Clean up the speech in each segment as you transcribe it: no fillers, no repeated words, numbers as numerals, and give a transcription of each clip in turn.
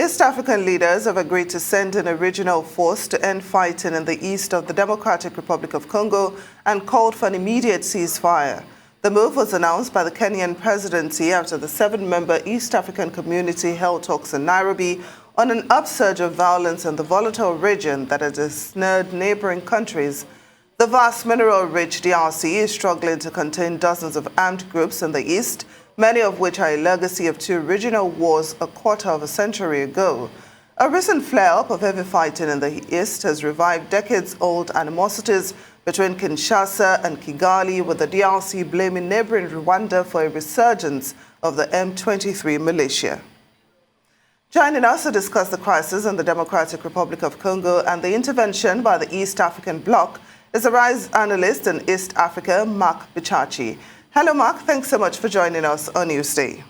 East African leaders have agreed to send an regional force to end fighting in the east of the Democratic Republic of Congo and called for an immediate ceasefire. The move was announced by the Kenyan presidency after the 7-member East African community held talks in Nairobi on an upsurge of violence in the volatile region that has ensnared neighboring countries. The vast mineral-rich DRC is struggling to contain dozens of armed groups in the east, many of which are a legacy of two regional wars a quarter of a century ago. A recent flare-up of heavy fighting in the east has revived decades-old animosities between Kinshasa and Kigali, with the DRC blaming neighboring Rwanda for a resurgence of the M23 militia. Joining us to discuss the crisis in the Democratic Republic of Congo and the intervention by the East African bloc is ARISE analyst in East Africa, Mark Bichachi. Hello, Mark. Thanks so much for joining us on Newsday.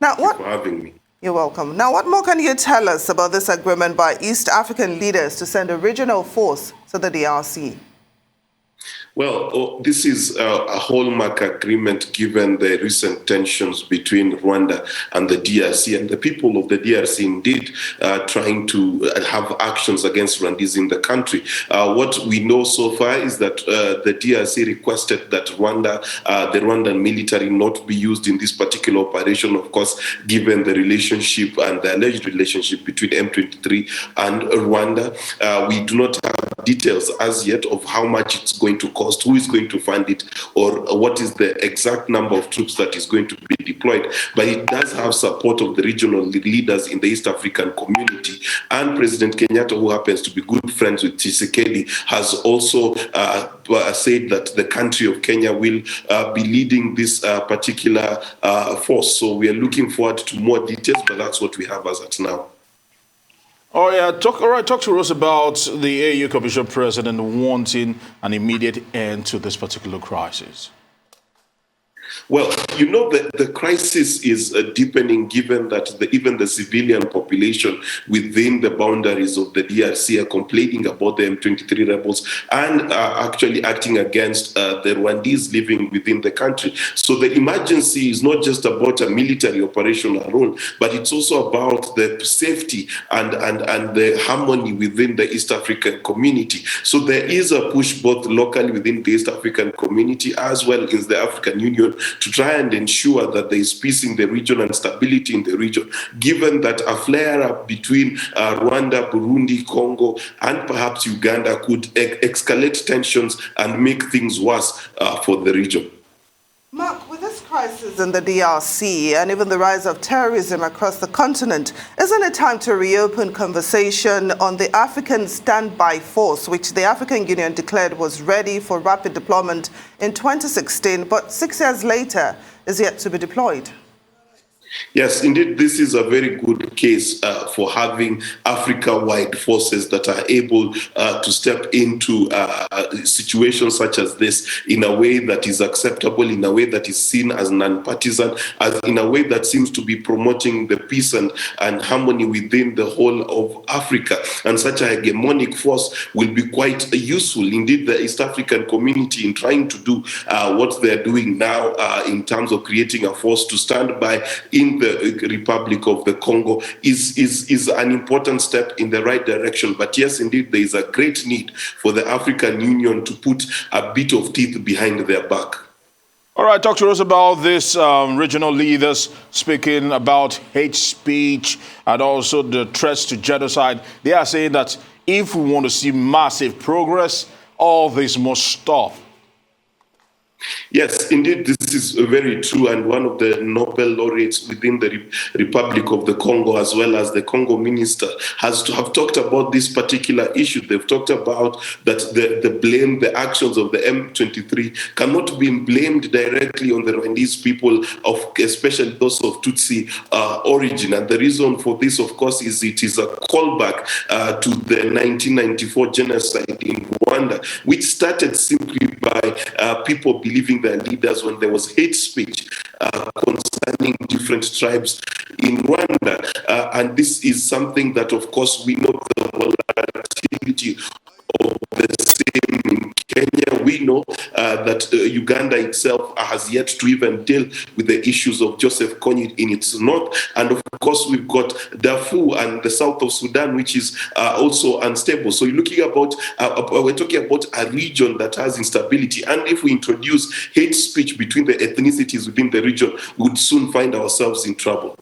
Thank you for having me. You're welcome. Now, what more can you tell us about this agreement by East African leaders to send a regional force to the DRC? Well, this is a hallmark agreement given the recent tensions between Rwanda and the DRC, and the people of the DRC indeed trying to have actions against Rwandese in the country. What we know so far is that the DRC requested that the Rwandan military not be used in this particular operation, of course, given the relationship and the alleged relationship between M23 and Rwanda. We do not have details as yet of how much it's going to cost, who is going to fund it, or what is the exact number of troops that is going to be deployed. But it does have support of the regional leaders in the East African community. And President Kenyatta, who happens to be good friends with Tshisekedi, has also said that the country of Kenya will be leading this particular force. So we are looking forward to more details, but that's what we have as at now. Oh yeah, talk to us about the AU Commission President wanting an immediate end to this particular crisis. Well, you know that the crisis is deepening, given that even the civilian population within the boundaries of the DRC are complaining about the M23 rebels and are actually acting against the Rwandese living within the country. So the emergency is not just about a military operation alone, but it's also about the safety and the harmony within the East African community. So there is a push both locally within the East African community as well as the African Union to try and ensure that there is peace in the region and stability in the region, given that a flare-up between Rwanda, Burundi, Congo, and perhaps Uganda could escalate tensions and make things worse for the region. Mark, with this crisis in the DRC and even the rise of terrorism across the continent, isn't it time to reopen conversation on the African standby force, which the African Union declared was ready for rapid deployment in 2016, but 6 years later is yet to be deployed? Yes, indeed, this is a very good case for having Africa-wide forces that are able to step into situations such as this in a way that is acceptable, in a way that is seen as non-partisan, in a way that seems to be promoting the peace and harmony within the whole of Africa. And such a hegemonic force will be quite useful. Indeed, the East African community, in trying to do what they're doing now in terms of creating a force to stand by in the Republic of the Congo is an important step in the right direction. But yes, indeed, there is a great need for the African Union to put a bit of teeth behind their back. All right, talk to us about this regional leaders speaking about hate speech and also the threats to genocide. They are saying that if we want to see massive progress, all this must stop. Yes, indeed, this is very true. And one of the Nobel laureates within the Republic of the Congo, as well as the Congo minister, have talked about this particular issue. They've talked about that the actions of the M23 cannot be blamed directly on the Rwandese people, especially those of Tutsi origin. And the reason for this, of course, is it is a callback to the 1994 genocide in Rwanda, which started simply by people believing their leaders when there was hate speech concerning different tribes in Rwanda. And this is something that, of course, we know the volatility of the same in Kenya. We we know that Uganda itself has yet to even deal with the issues of Joseph Kony in its north. And of course, we've got Darfur and the south of Sudan, which is also unstable. So you're looking about, we're talking about a region that has instability. And if we introduce hate speech between the ethnicities within the region, we would soon find ourselves in trouble.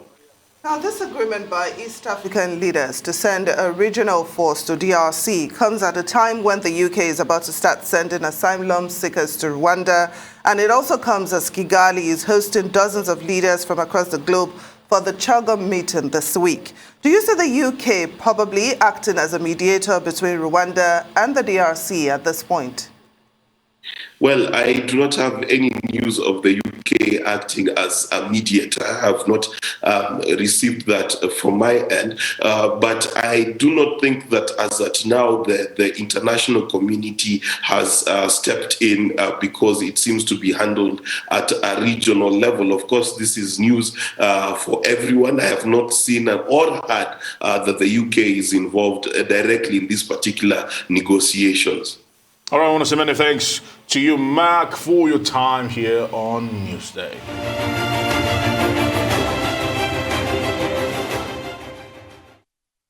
Now, this agreement by East African leaders to send a regional force to DRC comes at a time when the UK is about to start sending asylum seekers to Rwanda, and it also comes as Kigali is hosting dozens of leaders from across the globe for the Chagom meeting this week. Do you see the UK probably acting as a mediator between Rwanda and the DRC at this point? Well, I do not have any news of the UK acting as a mediator. I have not received that from my end. But I do not think that as at now the international community has stepped in because it seems to be handled at a regional level. Of course, this is news for everyone. I have not seen or heard that the UK is involved directly in these particular negotiations. All right, I want to say many thanks to you, Mark, for your time here on Newsday.